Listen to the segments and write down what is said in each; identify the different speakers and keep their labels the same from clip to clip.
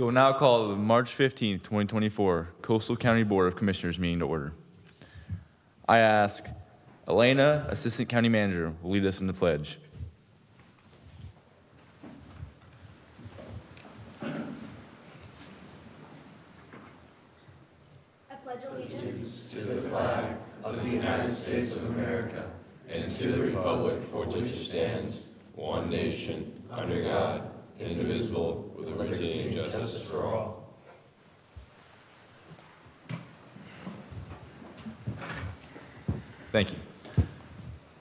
Speaker 1: We will now call the March 15th, 2024 Coastal County Board of Commissioners meeting to order. I ask Elena, Assistant County Manager, will lead us in the pledge.
Speaker 2: I pledge allegiance to the flag of the United States of America and to the republic for which it stands, one nation, under God, indivisible, with liberty and justice for all.
Speaker 1: Thank you.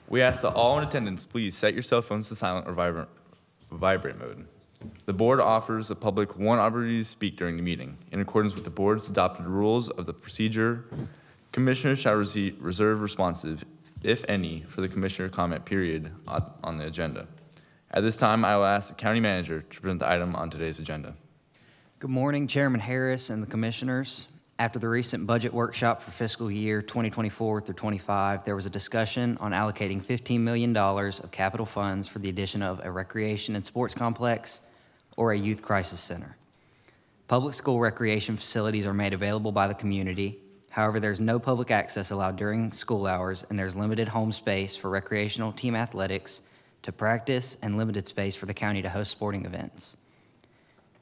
Speaker 1: We ask that all in attendance please set your cell phones to silent or vibrate mode. The board offers the public one opportunity to speak during the meeting. In accordance with the board's adopted rules of the procedure, commissioners shall reserve responsive, if any, for the commissioner comment period on the agenda. At this time, I will ask the county manager to present the item on today's agenda.
Speaker 3: Good morning, Chairman Harris and the commissioners. After the recent budget workshop for fiscal year 2024 through 25, there was a discussion on allocating $15 million of capital funds for the addition of a recreation and sports complex or a youth crisis center. Public school recreation facilities are made available by the community. However, there's no public access allowed during school hours, and there's limited home space for recreational team athletics to practice and limited space for the county to host sporting events.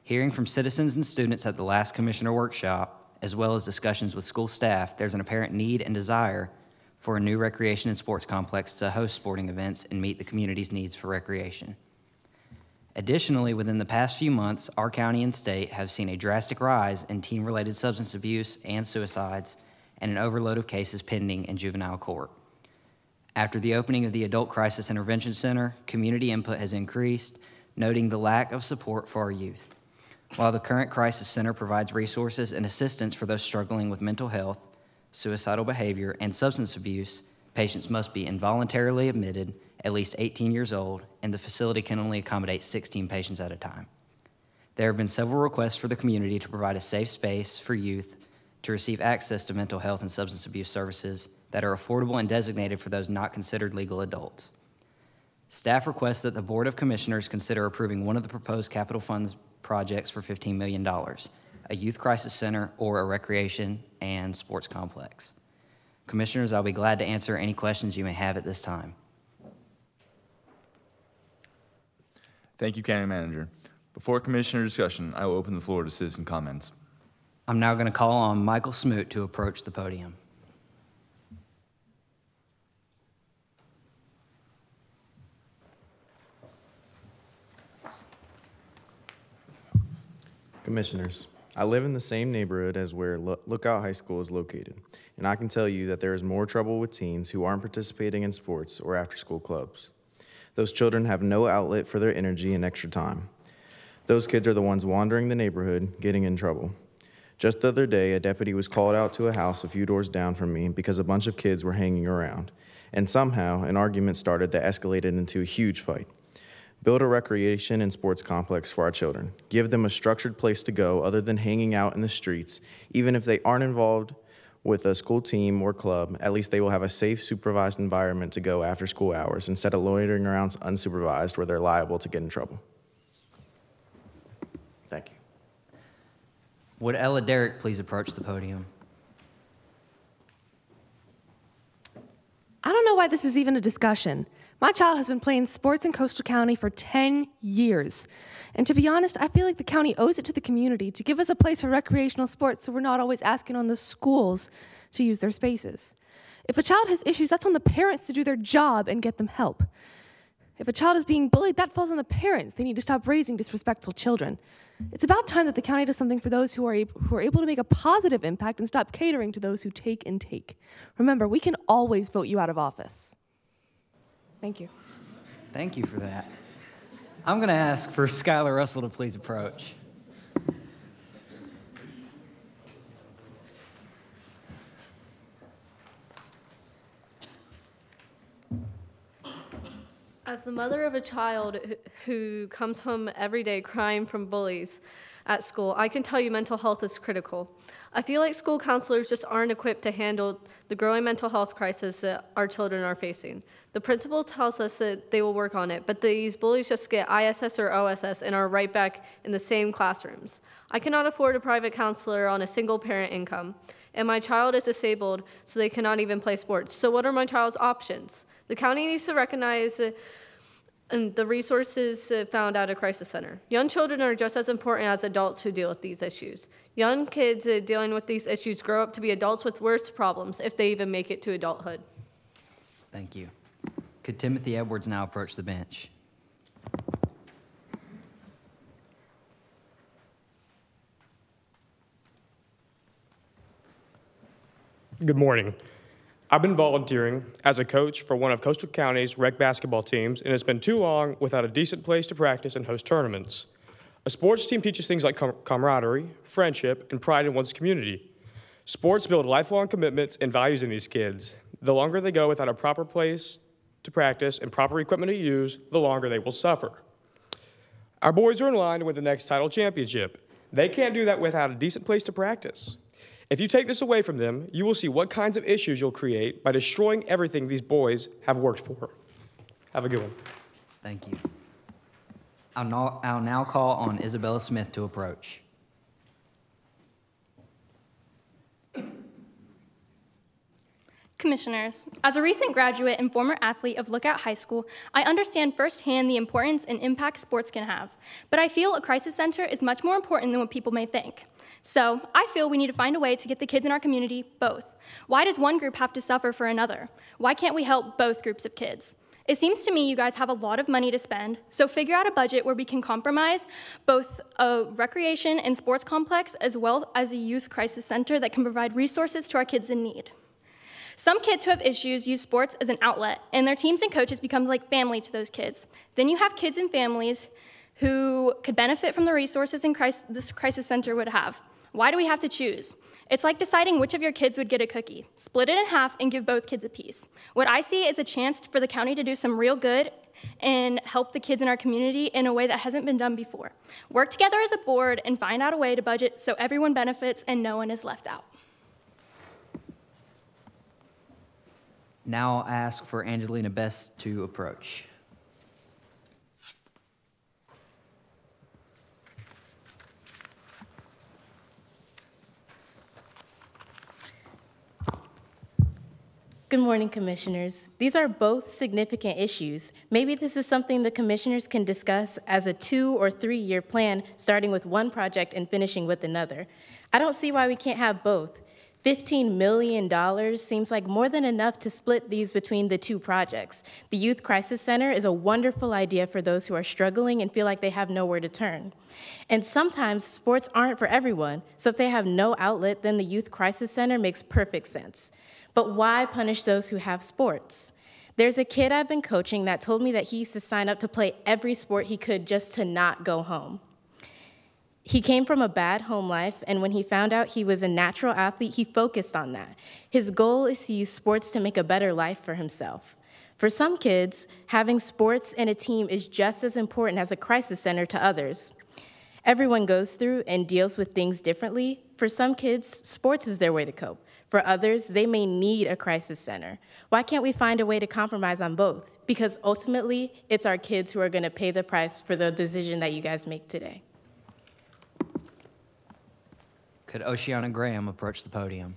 Speaker 3: Hearing from citizens and students at the last commissioner workshop, as well as discussions with school staff, there's an apparent need and desire for a new recreation and sports complex to host sporting events and meet the community's needs for recreation. Additionally, within the past few months, our county and state have seen a drastic rise in teen-related substance abuse and suicides and an overload of cases pending in juvenile court. After the opening of the Adult Crisis Intervention Center, community input has increased, noting the lack of support for our youth. While the current crisis center provides resources and assistance for those struggling with mental health, suicidal behavior, and substance abuse, patients must be involuntarily admitted, at least 18 years old, and the facility can only accommodate 16 patients at a time. There have been several requests for the community to provide a safe space for youth to receive access to mental health and substance abuse services that are affordable and designated for those not considered legal adults. Staff requests that the Board of Commissioners consider approving one of the proposed capital funds projects for $15 million, a youth crisis center or a recreation and sports complex. Commissioners, I'll be glad to answer any questions you may have at this time.
Speaker 1: Thank you, County Manager. Before commissioner discussion, I will open the floor to citizen comments.
Speaker 3: I'm now going to call on Michael Smoot to approach the podium.
Speaker 4: Commissioners, I live in the same neighborhood as where Lookout High School is located, and I can tell you that there is more trouble with teens who aren't participating in sports or after-school clubs. Those children have no outlet for their energy and extra time. Those kids are the ones wandering the neighborhood, getting in trouble. Just the other day, a deputy was called out to a house a few doors down from me because a bunch of kids were hanging around, and somehow an argument started that escalated into a huge fight. Build a recreation and sports complex for our children. Give them a structured place to go other than hanging out in the streets. Even if they aren't involved with a school team or club, at least they will have a safe, supervised environment to go after school hours instead of loitering around unsupervised where they're liable to get in trouble. Thank you.
Speaker 3: Would Ella Derrick please approach the podium?
Speaker 5: I don't know why this is even a discussion. My child has been playing sports in Coastal County for 10 years. And to be honest, I feel like the county owes it to the community to give us a place for recreational sports so we're not always asking on the schools to use their spaces. If a child has issues, that's on the parents to do their job and get them help. If a child is being bullied, that falls on the parents. They need to stop raising disrespectful children. It's about time that the county does something for those who are able to make a positive impact and stop catering to those who take and take. Remember, we can always vote you out of office. Thank you.
Speaker 3: Thank you for that. I'm going to ask for Skylar Russell to please approach.
Speaker 6: As the mother of a child who comes home every day crying from bullies at school, I can tell you mental health is critical. I feel like school counselors just aren't equipped to handle the growing mental health crisis that our children are facing. The principal tells us that they will work on it, but these bullies just get ISS or OSS and are right back in the same classrooms. I cannot afford a private counselor on a single parent income, and my child is disabled, so they cannot even play sports. So what are my child's options? The county needs to recognize the resources found at a crisis center. Young children are just as important as adults who deal with these issues. Young kids dealing with these issues grow up to be adults with worse problems if they even make it to adulthood.
Speaker 3: Thank you. Could Timothy Edwards now approach the bench?
Speaker 7: Good morning. I've been volunteering as a coach for one of Coastal County's rec basketball teams, and it's been too long without a decent place to practice and host tournaments. A sports team teaches things like camaraderie, friendship, and pride in one's community. Sports build lifelong commitments and values in these kids. The longer they go without a proper place to practice and proper equipment to use, the longer they will suffer. Our boys are in line to win the next title championship. They can't do that without a decent place to practice. If you take this away from them, you will see what kinds of issues you'll create by destroying everything these boys have worked for. Have a good one.
Speaker 3: Thank you. I'll now call on Isabella Smith to approach.
Speaker 8: Commissioners, as a recent graduate and former athlete of Lookout High School, I understand firsthand the importance and impact sports can have. But I feel a crisis center is much more important than what people may think. So I feel we need to find a way to get the kids in our community both. Why does one group have to suffer for another? Why can't we help both groups of kids? It seems to me you guys have a lot of money to spend, so figure out a budget where we can compromise both a recreation and sports complex as well as a youth crisis center that can provide resources to our kids in need. Some kids who have issues use sports as an outlet, and their teams and coaches become like family to those kids. Then you have kids and families who could benefit from the resources this crisis center would have. Why do we have to choose? It's like deciding which of your kids would get a cookie. Split it in half and give both kids a piece. What I see is a chance for the county to do some real good and help the kids in our community in a way that hasn't been done before. Work together as a board and find out a way to budget so everyone benefits and no one is left out.
Speaker 3: Now I'll ask for Angelina Best to approach.
Speaker 9: Good morning, Commissioners. These are both significant issues. Maybe this is something the Commissioners can discuss as a 2 or 3 year plan, starting with one project and finishing with another. I don't see why we can't have both. $15 million seems like more than enough to split these between the two projects. The Youth Crisis Center is a wonderful idea for those who are struggling and feel like they have nowhere to turn. And sometimes sports aren't for everyone, so if they have no outlet, then the Youth Crisis Center makes perfect sense. But why punish those who have sports? There's a kid I've been coaching that told me that he used to sign up to play every sport he could just to not go home. He came from a bad home life, and when he found out he was a natural athlete, he focused on that. His goal is to use sports to make a better life for himself. For some kids, having sports and a team is just as important as a crisis center to others. Everyone goes through and deals with things differently. For some kids, sports is their way to cope. For others, they may need a crisis center. Why can't we find a way to compromise on both? Because ultimately, it's our kids who are going to pay the price for the decision that you guys make today.
Speaker 3: Could Oceana Graham approach the podium?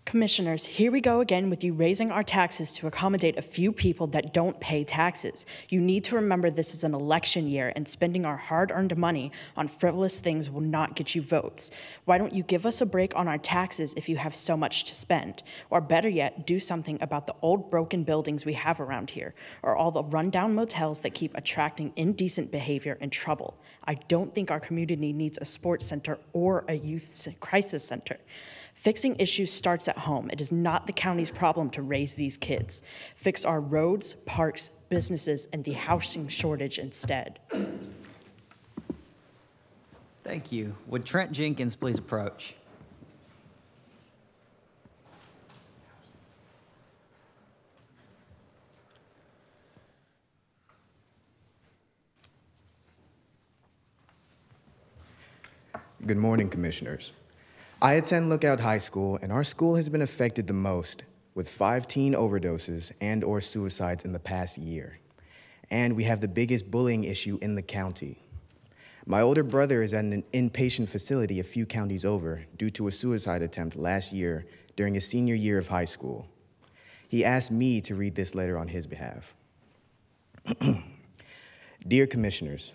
Speaker 10: Commissioners, here we go again with you raising our taxes to accommodate a few people that don't pay taxes. You need to remember this is an election year, and spending our hard-earned money on frivolous things will not get you votes. Why don't you give us a break on our taxes if you have so much to spend? Or better yet, do something about the old broken buildings we have around here, or all the rundown motels that keep attracting indecent behavior and trouble. I don't think our community needs a sports center or a youth crisis center. Fixing issues starts at home. It is not the county's problem to raise these kids. Fix our roads, parks, businesses, and the housing shortage instead.
Speaker 3: Thank you. Would Trent Jenkins please approach?
Speaker 11: Good morning, Commissioners. I attend Lookout High School, and our school has been affected the most, with 5 teen overdoses and/or suicides in the past year. And we have the biggest bullying issue in the county. My older brother is at an inpatient facility a few counties over due to a suicide attempt last year during his senior year of high school. He asked me to read this letter on his behalf. Dear Commissioners,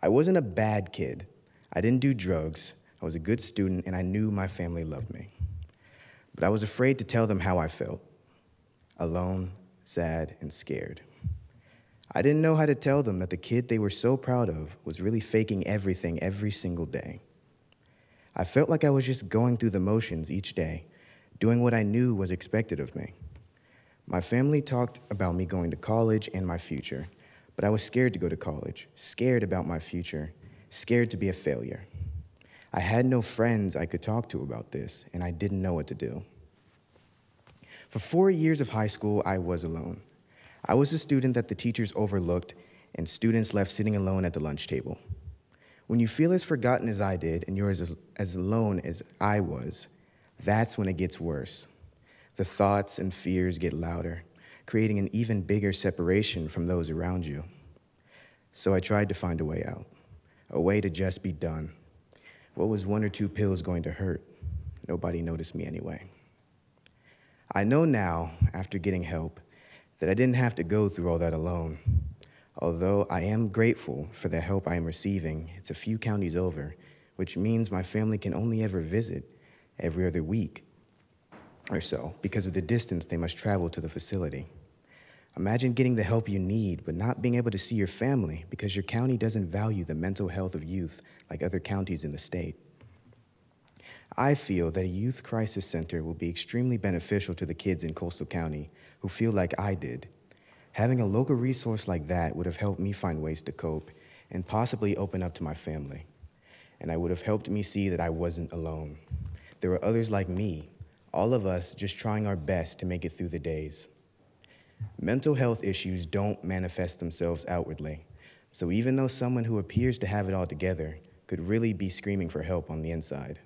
Speaker 11: I wasn't a bad kid. I didn't do drugs, I was a good student, and I knew my family loved me. But I was afraid to tell them how I felt, alone, sad, and scared. I didn't know how to tell them that the kid they were so proud of was really faking everything every single day. I felt like I was just going through the motions each day, doing what I knew was expected of me. My family talked about me going to college and my future, but I was scared to go to college, scared about my future, scared to be a failure. I had no friends I could talk to about this, and I didn't know what to do. For 4 years of high school, I was alone. I was a student that the teachers overlooked, and students left sitting alone at the lunch table. When you feel as forgotten as I did, and you're as alone as I was, that's when it gets worse. The thoughts and fears get louder, creating an even bigger separation from those around you. So I tried to find a way out. A way to just be done. What was 1 or 2 pills going to hurt? Nobody noticed me anyway. I know now, after getting help, that I didn't have to go through all that alone. Although I am grateful for the help I am receiving, it's a few counties over, which means my family can only ever visit every other week or so because of the distance they must travel to the facility. Imagine getting the help you need, but not being able to see your family because your county doesn't value the mental health of youth like other counties in the state. I feel that a youth crisis center will be extremely beneficial to the kids in Coastal County who feel like I did. Having a local resource like that would have helped me find ways to cope and possibly open up to my family. And I would have helped me see that I wasn't alone. There were others like me, all of us just trying our best to make it through the days. Mental health issues don't manifest themselves outwardly, so even though someone who appears to have it all together could really be screaming for help on the inside.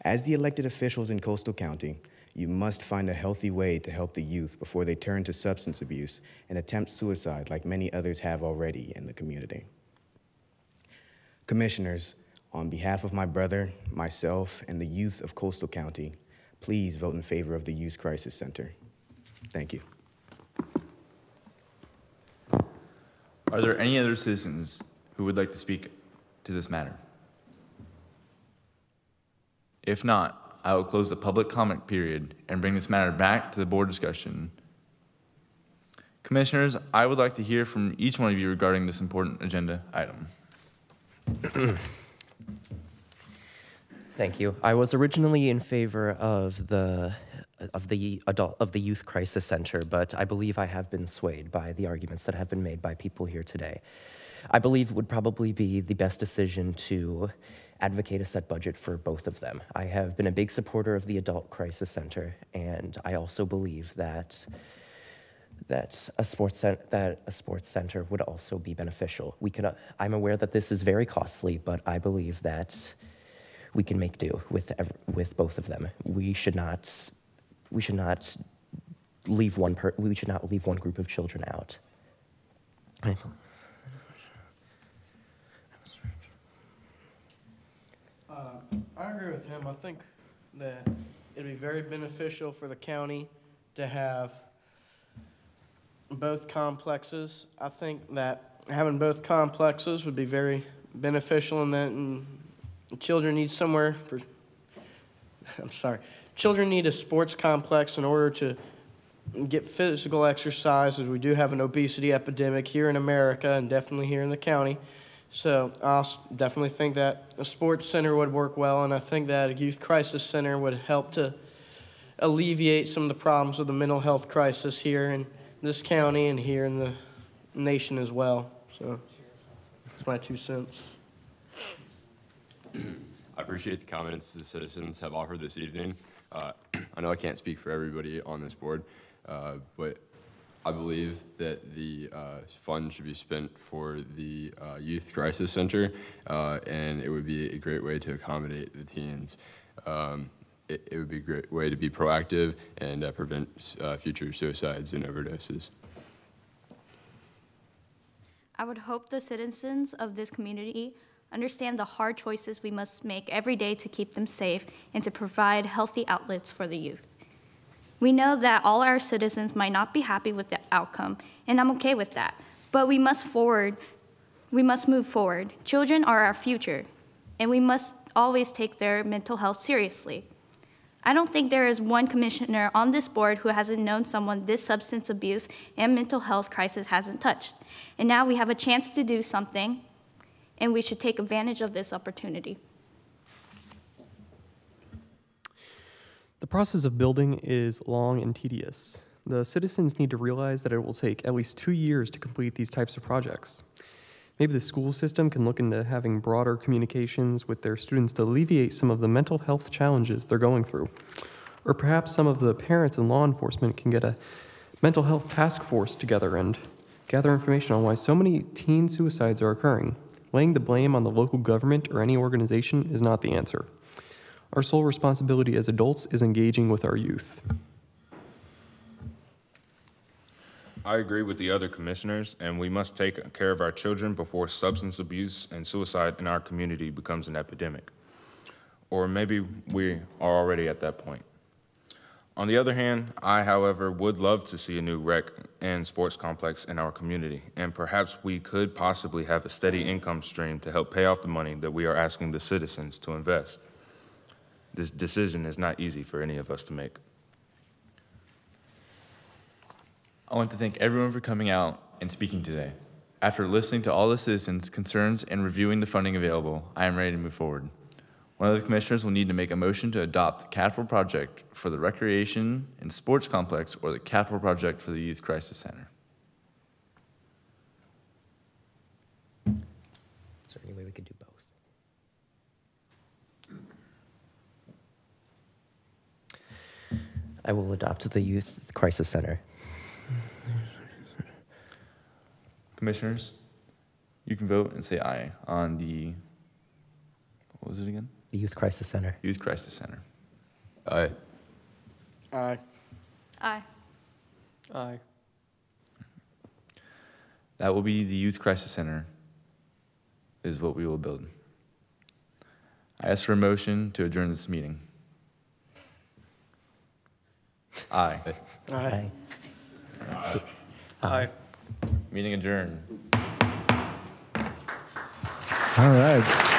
Speaker 11: As the elected officials in Coastal County, you must find a healthy way to help the youth before they turn to substance abuse and attempt suicide like many others have already in the community. Commissioners, on behalf of my brother, myself, and the youth of Coastal County, please vote in favor of the Youth Crisis Center. Thank you.
Speaker 1: Are there any other citizens who would like to speak to this matter? If not, I will close the public comment period and bring this matter back to the board discussion. Commissioners, I would like to hear from each one of you regarding this important agenda item.
Speaker 12: Thank you. I was originally in favor of the Youth Crisis Center, but I believe I have been swayed by the arguments that have been made by people here today. I believe it would probably be the best decision to advocate a set budget for both of them. I have been a big supporter of the Adult Crisis Center, and I also believe that a sports center would also be beneficial. I'm aware that this is very costly, but I believe that we can make do with both of them. We should not leave one group of children out.
Speaker 13: I agree with him. I think that it'd be very beneficial for the county to have both complexes. I think that having both complexes would be very beneficial in that children need somewhere for, children need a sports complex in order to get physical exercise, as we do have an obesity epidemic here in America and definitely here in the county. So I definitely think that a sports center would work well, and I think that a youth crisis center would help to alleviate some of the problems of the mental health crisis here in this county and here in the nation as well. So that's my 2 cents.
Speaker 2: I appreciate the comments the citizens have offered this evening. I know I can't speak for everybody on this board, but I believe that the funds should be spent for the Youth Crisis Center, and it would be a great way to accommodate the teens. It would be a great way to be proactive and prevent future suicides and overdoses.
Speaker 14: I would hope the citizens of this community understand the hard choices we must make every day to keep them safe and to provide healthy outlets for the youth. We know that all our citizens might not be happy with the outcome, and I'm okay with that, but we must move forward. Children are our future, and we must always take their mental health seriously. I don't think there is one commissioner on this board who hasn't known someone this substance abuse and mental health crisis hasn't touched. And now we have a chance to do something, and we should take advantage of this opportunity.
Speaker 7: The process of building is long and tedious. The citizens need to realize that it will take at least 2 years to complete these types of projects. Maybe the school system can look into having broader communications with their students to alleviate some of the mental health challenges they're going through. Or perhaps some of the parents and law enforcement can get a mental health task force together and gather information on why so many teen suicides are occurring. Laying the blame on the local government or any organization is not the answer. Our sole responsibility as adults is engaging with our youth.
Speaker 15: I agree with the other commissioners, and we must take care of our children before substance abuse and suicide in our community becomes an epidemic. Or maybe we are already at that point. On the other hand, I, however, would love to see a new rec and sports complex in our community, and perhaps we could possibly have a steady income stream to help pay off the money that we are asking the citizens to invest. This decision is not easy for any of us to make.
Speaker 1: I want to thank everyone for coming out and speaking today. After listening to all the citizens' concerns and reviewing the funding available, I am ready to move forward. One of the commissioners will need to make a motion to adopt the capital project for the recreation and sports complex or the capital project for the Youth Crisis Center.
Speaker 12: Is there any way we could do both? I will adopt the Youth Crisis Center.
Speaker 1: Commissioners, you can vote and say aye on the, what was it again?
Speaker 12: The Youth Crisis Center.
Speaker 1: Youth Crisis Center.
Speaker 2: Aye.
Speaker 13: Aye.
Speaker 14: Aye.
Speaker 7: Aye.
Speaker 1: That will be the Youth Crisis Center is what we will build. I ask for a motion to adjourn this meeting. Aye.
Speaker 13: Aye.
Speaker 7: Aye.
Speaker 1: Meeting adjourned.
Speaker 16: All right.